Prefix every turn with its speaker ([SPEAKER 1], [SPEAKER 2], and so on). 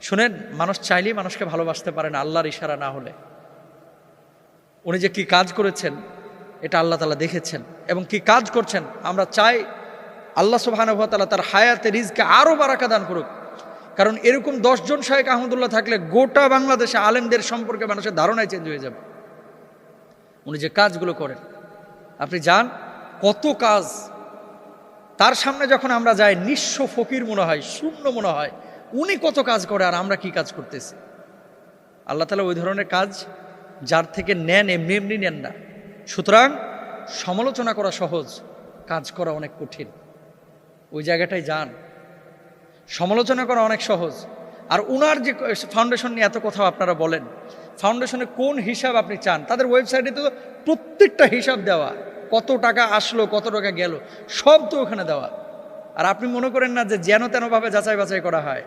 [SPEAKER 1] শুনেন, মানুষ চাইলেই মানুষকে ভালোবাসতে পারে না আল্লাহর ইশারা না হলে। উনি যে কি কাজ করেছেন এটা আল্লাহ তাআলা দেখেছেন, এবং কি কাজ করছেন। আমরা চাই আল্লাহ সুবহানাহু ওয়া তাআলা তার হায়াতে রিজকে আরো বারাকা দান করুক। কারণ এরকম 10 জন শায়েখ আহমদুল্লাহ থাকলে গোটা বাংলাদেশে আলেমদের সম্পর্কে মানুষের ধারণাই চেঞ্জ হয়ে যাবে। উনি যে কাজগুলো করেন, আপনি যান, কত কাজ তার সামনে যখন আমরা যাই নিঃস্ব ফকির মনে হয়, শূন্য মনে হয়। উনি কত কাজ করে আর আমরা কি কাজ করতেছি। আল্লাহ তাআলা ওই ধরনের কাজ যার থেকে নেন এমনি এমনি নেন না। সুতরাং সমালোচনা করা সহজ, কাজ করা অনেক কঠিন। ওই জায়গাটায় যান, সমালোচনা করা অনেক সহজ। আর উনার যে ফাউন্ডেশন নিয়ে এত কথা আপনারা বলেন, ফাউন্ডেশনে কোন হিসাব আপনি চান? তাদের ওয়েবসাইটে তো প্রত্যেকটা হিসাব দেওয়া, কত টাকা আসলো কত টাকা গেল সব তো ওখানে দেওয়া। আর আপনি মনে করেন না যে যেন তেনভাবে যাচাই বাছাই করা হয়।